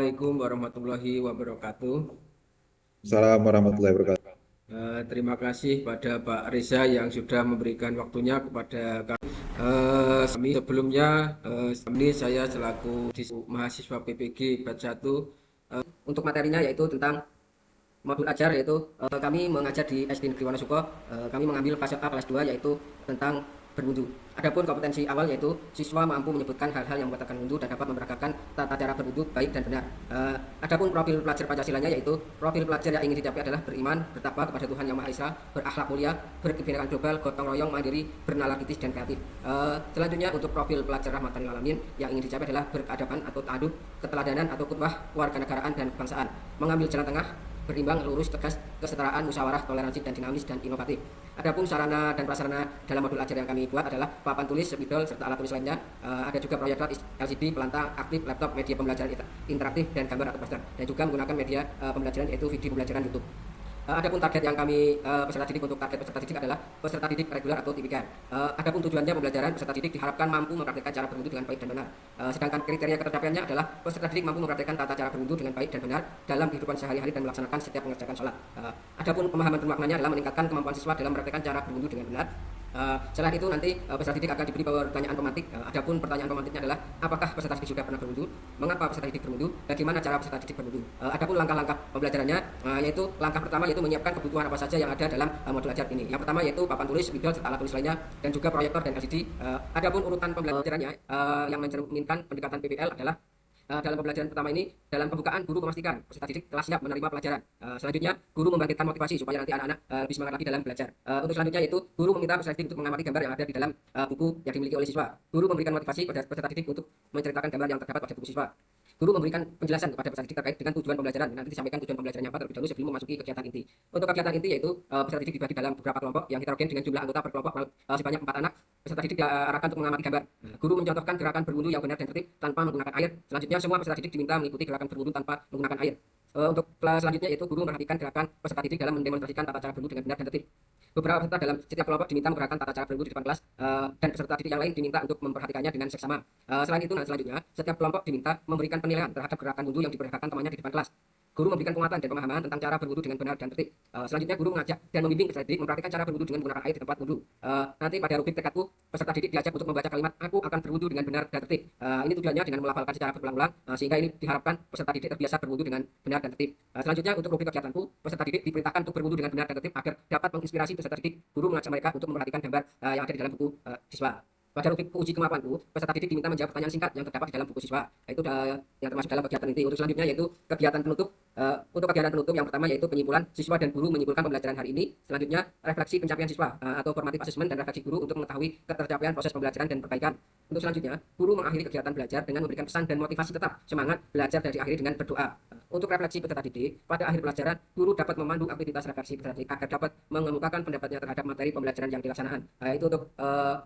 Assalamualaikum warahmatullahi wabarakatuh. Assalamualaikum warahmatullahi wabarakatuh. Terima kasih pada Pak Reza yang sudah memberikan waktunya kepada kami. Kami sebelumnya, ini saya selaku mahasiswa PPG Batch 1. Untuk materinya yaitu tentang modul ajar, yaitu kami mengajar di SD Negeri Wonosobo. Kami mengambil fase A kelas 2 yaitu tentang berwudu. Adapun kompetensi awal yaitu siswa mampu menyebutkan hal-hal yang membatalkan wudu dan dapat memperagakan tata cara berwudu baik dan benar. Adapun profil pelajar Pancasilanya yaitu profil pelajar yang ingin dicapai adalah beriman, bertakwa kepada Tuhan Yang Maha Esa, berakhlak mulia, berkebinekaan global, gotong royong, mandiri, bernalar kritis dan kreatif. Selanjutnya untuk profil pelajar rahmatan lil alamin yang ingin dicapai adalah berkeadaban atau ta'adub, keteladanan atau kutbah, kewarganegaraan dan kebangsaan, mengambil jalan tengah, berimbang, lurus, tegas, kesetaraan, musyawarah, toleransi, dan dinamis dan inovatif. Adapun sarana dan prasarana dalam modul ajar yang kami buat adalah papan tulis, spidol, serta alat tulis lainnya. Ada juga proyektor LCD, pelantang, aktif, laptop, media pembelajaran interaktif, dan gambar atau poster. Dan juga menggunakan media pembelajaran yaitu video pembelajaran YouTube. Adapun target yang kami peserta didik untuk target peserta didik adalah peserta didik reguler atau tipikal. Adapun tujuannya pembelajaran peserta didik diharapkan mampu mempraktikkan cara berwudu dengan baik dan benar. Sedangkan kriteria ketercapaiannya adalah peserta didik mampu mempraktikkan tata cara berwudu dengan baik dan benar dalam kehidupan sehari-hari dan melaksanakan setiap mengerjakan sholat. Adapun pemahaman bermaknanya adalah meningkatkan kemampuan siswa dalam mempraktikkan cara berwudu dengan benar. Selain itu nanti peserta didik akan diberi pertanyaan pemantik. Adapun pertanyaan pemantiknya adalah apakah peserta didik sudah pernah berwudu, mengapa peserta didik berwudu, bagaimana cara peserta didik berwudu. Adapun langkah-langkah pembelajarannya yaitu langkah pertama yaitu menyiapkan kebutuhan apa saja yang ada dalam modul ajar ini. Yang pertama yaitu papan tulis, spidol, serta alat tulis lainnya, dan juga proyektor dan LCD. Adapun urutan pembelajarannya yang mencerminkan pendekatan PBL adalah dalam pembelajaran pertama ini, dalam pembukaan guru memastikan peserta didik telah siap menerima pelajaran. Selanjutnya, guru membangkitkan motivasi supaya nanti anak-anak lebih semangat lagi dalam belajar. Untuk selanjutnya yaitu guru meminta peserta didik untuk mengamati gambar yang ada di dalam buku yang dimiliki oleh siswa. Guru memberikan motivasi pada peserta didik untuk menceritakan gambar yang terdapat pada buku siswa. Guru memberikan penjelasan kepada peserta didik terkait dengan tujuan pembelajaran. Nanti disampaikan tujuan pembelajarannya apa terlebih dahulu sebelum memasuki kegiatan inti. Untuk kegiatan inti yaitu peserta didik dibagi dalam beberapa kelompok yang heterogen dengan jumlah anggota per kelompok sebanyak 4 anak. Peserta didik diarahkan untuk mengamati gambar. Guru mencontohkan gerakan berwudu yang benar dan tertib tanpa menggunakan air. Selanjutnya semua peserta didik diminta mengikuti gerakan berwudu tanpa menggunakan air. Untuk kelas selanjutnya yaitu guru memperhatikan gerakan peserta didik dalam mendemonstrasikan tata cara berwudu dengan benar dan tertib. Beberapa peserta dalam setiap kelompok diminta menggerakkan tata cara berwudu di depan kelas dan peserta didik yang lain diminta untuk memperhatikannya dengan seksama. Selain itu, selanjutnya setiap kelompok diminta memberikan penilaian terhadap gerakan wudu yang diperagakan temannya di depan kelas. Guru memberikan penguatan dan pemahaman tentang cara berwudu dengan benar dan tertib. Selanjutnya guru mengajak dan membimbing peserta didik mempraktikkan cara berwudu dengan menggunakan air di tempat wudu. Nanti pada rubrik tekadku, peserta didik diajak untuk membaca kalimat aku akan berwudu dengan benar dan tertib. Ini tujuannya dengan melafalkan secara berulang-ulang sehingga ini diharapkan peserta didik terbiasa berwudu dengan benar dan tertib. Selanjutnya untuk rubrik kegiatanku, peserta didik diperintahkan untuk berwudu dengan benar dan tertib agar dapat menginspirasi peserta didik. Guru mengajak mereka untuk memperhatikan gambar yang ada di dalam buku siswa. Pada rubrik uji kemampuanku, peserta didik diminta menjawab pertanyaan singkat yang terdapat di dalam buku siswa. Itu yang termasuk dalam kegiatan inti. Untuk selanjutnya yaitu kegiatan penutup. Untuk kegiatan penutup yang pertama yaitu penyimpulan, siswa dan guru menyimpulkan pembelajaran hari ini. Selanjutnya refleksi pencapaian siswa atau formative assessment dan refleksi guru untuk mengetahui ketercapaian proses pembelajaran dan perbaikan. Untuk selanjutnya, guru mengakhiri kegiatan belajar dengan memberikan pesan dan motivasi tetap semangat belajar dan diakhiri dengan berdoa. Untuk refleksi peserta didik, pada akhir pelajaran, guru dapat memandu aktivitas refleksi peserta didik agar dapat mengemukakan pendapatnya terhadap materi pembelajaran yang dilaksanakan. Itu untuk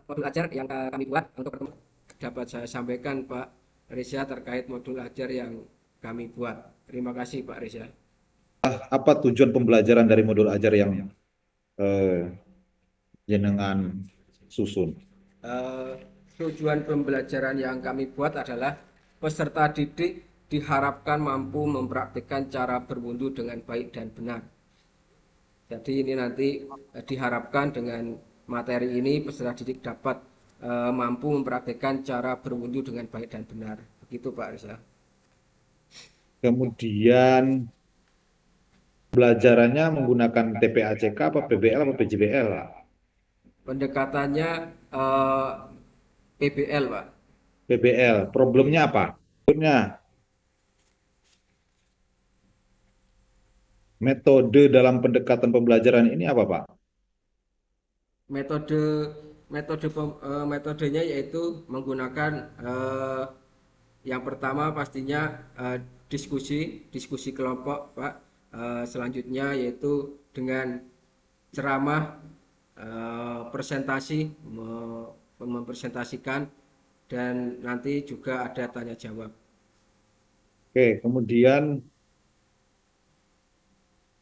modul ajar yang kami buat untuk pertemuan. Dapat saya sampaikan Pak Reza terkait modul ajar yang kami buat. Terima kasih Pak Reza. Apa tujuan pembelajaran dari modul ajar yang jenengan susun? Tujuan pembelajaran yang kami buat adalah peserta didik diharapkan mampu mempraktikkan cara berwudu dengan baik dan benar. Jadi ini nanti diharapkan dengan materi ini peserta didik dapat mampu mempraktikkan cara berwudu dengan baik dan benar. Begitu Pak Reza. Kemudian belajarannya menggunakan TPACK apa PBL apa PJBL? Pendekatannya PBL Pak. PBL. Problemnya apa? Metode dalam pendekatan pembelajaran ini apa, Pak? Metode metodenya yaitu menggunakan yang pertama pastinya diskusi kelompok Pak. Selanjutnya yaitu dengan ceramah, presentasi, mempresentasikan, dan nanti juga ada tanya jawab. Oke, kemudian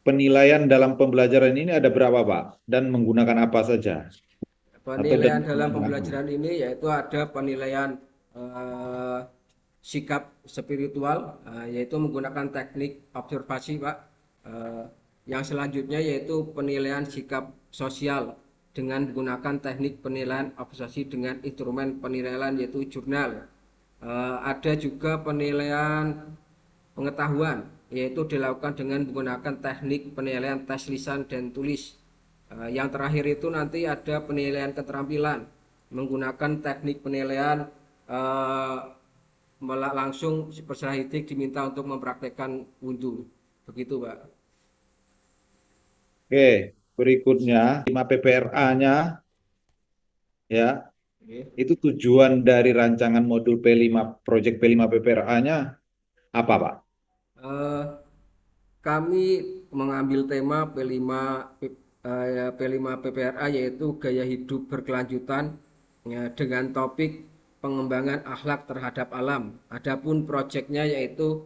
penilaian dalam pembelajaran ini ada berapa, Pak? Dan menggunakan apa saja? Atau Penilaian dalam pembelajaran ini yaitu ada penilaian sikap spiritual, yaitu menggunakan teknik observasi, Pak. Eh, yang selanjutnya yaitu penilaian sikap sosial dengan menggunakan teknik penilaian observasi dengan instrumen penilaian yaitu jurnal. Ada juga penilaian pengetahuan, yaitu dilakukan dengan menggunakan teknik penilaian tes lisan dan tulis. Yang terakhir itu nanti ada penilaian keterampilan menggunakan teknik penilaian eh, langsung peserta didik diminta untuk mempraktekkan wudhu. Begitu, Pak. Oke, berikutnya 5 PPRA-nya ya. Oke. Itu tujuan dari rancangan modul P5 Project P5 PPRA-nya apa, Pak? Eh, Kami mengambil tema P5 PPRA yaitu gaya hidup berkelanjutan, ya, dengan topik pengembangan akhlak terhadap alam. Adapun proyeknya yaitu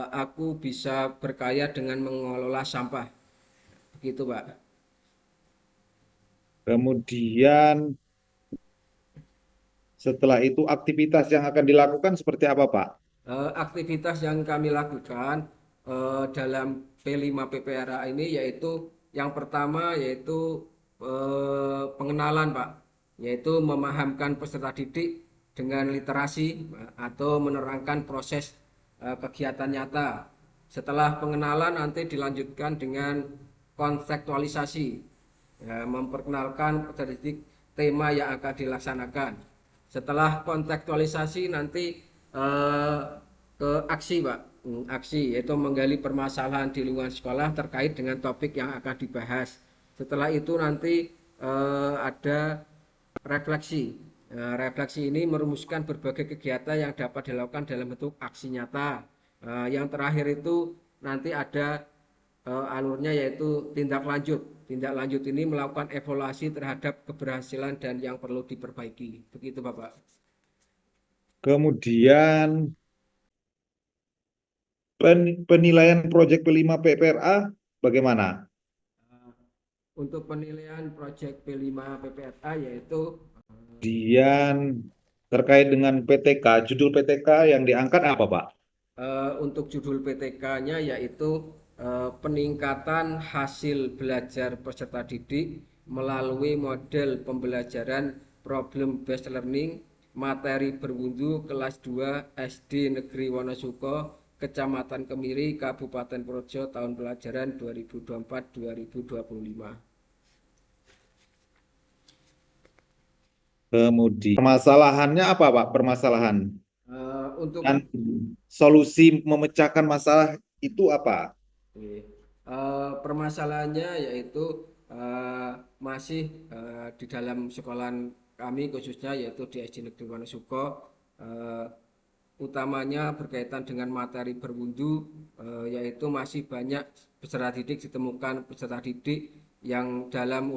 aku bisa berkaya dengan mengelola sampah. Begitu, Pak. Kemudian setelah itu aktivitas yang akan dilakukan seperti apa, Pak? Aktivitas yang kami lakukan dalam P5 PPRA ini yaitu yang pertama yaitu pengenalan, Pak, yaitu memahamkan peserta didik dengan literasi atau menerangkan proses kegiatan nyata. Setelah pengenalan nanti dilanjutkan dengan konseptualisasi, ya, memperkenalkan peserta didik tema yang akan dilaksanakan. Setelah kontekstualisasi nanti eh, ke aksi, Pak. Aksi yaitu menggali permasalahan di lingkungan sekolah terkait dengan topik yang akan dibahas. Setelah itu nanti ada refleksi. Refleksi ini merumuskan berbagai kegiatan yang dapat dilakukan dalam bentuk aksi nyata. Yang terakhir itu nanti ada alurnya yaitu tindak lanjut. Tindak lanjut ini melakukan evaluasi terhadap keberhasilan dan yang perlu diperbaiki. Begitu, Bapak. Kemudian penilaian proyek P5 PPRA bagaimana? Untuk penilaian proyek P5 PPRA yaitu Kemudian terkait dengan PTK, judul PTK yang diangkat apa, Pak? untuk judul PTK-nya yaitu peningkatan hasil belajar peserta didik melalui model pembelajaran problem based learning materi berwudu kelas 2 SD Negeri Wonosuko Kecamatan Kemiri Kabupaten Purworejo tahun pelajaran 2024-2025. Kemudian permasalahannya apa, Pak? Permasalahan Untuk dan solusi memecahkan masalah itu apa? permasalahannya yaitu masih di dalam sekolahan kami khususnya yaitu di SD Negeri Wonosuko, eh, utamanya berkaitan dengan materi berwudu, yaitu masih banyak peserta didik ditemukan peserta didik yang dalam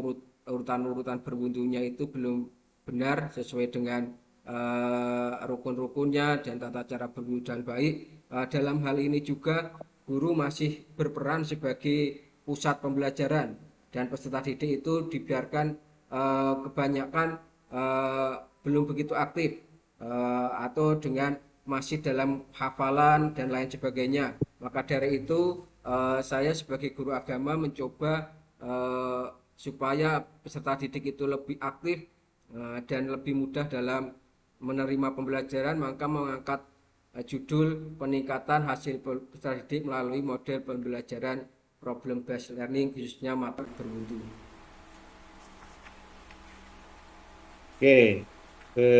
urutan-urutan berwudunya itu belum benar sesuai dengan rukun-rukunnya dan tata cara berwudu dan baik. Dalam hal ini juga guru masih berperan sebagai pusat pembelajaran dan peserta didik itu dibiarkan kebanyakan belum begitu aktif atau dengan masih dalam hafalan dan lain sebagainya. Maka dari itu saya sebagai guru agama mencoba supaya peserta didik itu lebih aktif dan lebih mudah dalam menerima pembelajaran, maka mengangkat judul peningkatan hasil peserta didik melalui model pembelajaran problem based learning khususnya materi berwudu. Oke,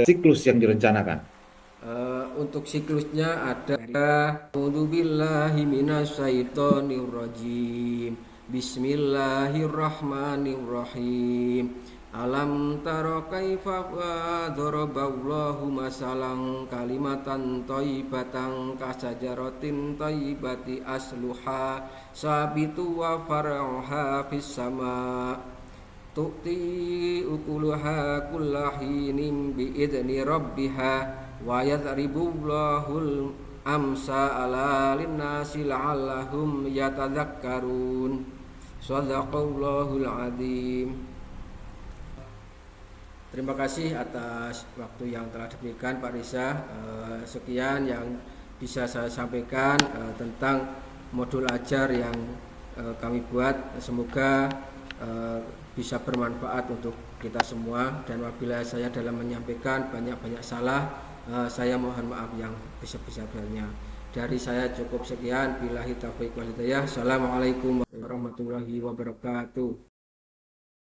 siklus yang direncanakan. Untuk siklusnya ada A'udzubillahi minasyaitonirrajim. Bismillahirrahmanirrahim. Alam tara kaifa daraballahu masalan kalimatan thayyibatan kasajaratin thayyibati asluha sabitu wa far'uha fis sama tu'ti ukuluha kullahinin biidni rabbiha wa yadribullahul amsala linnasi la'allahum yatadzakkarun. Shadaqallahul adzim. Terima kasih atas waktu yang telah diberikan Pak Riza. Sekian yang bisa saya sampaikan tentang modul ajar yang kami buat. Semoga bisa bermanfaat untuk kita semua, dan apabila saya dalam menyampaikan banyak-banyak salah, saya mohon maaf yang besar-besarnya. Dari saya cukup sekian. Billahi taufiq wal hidayah. Assalamualaikum warahmatullahi wabarakatuh.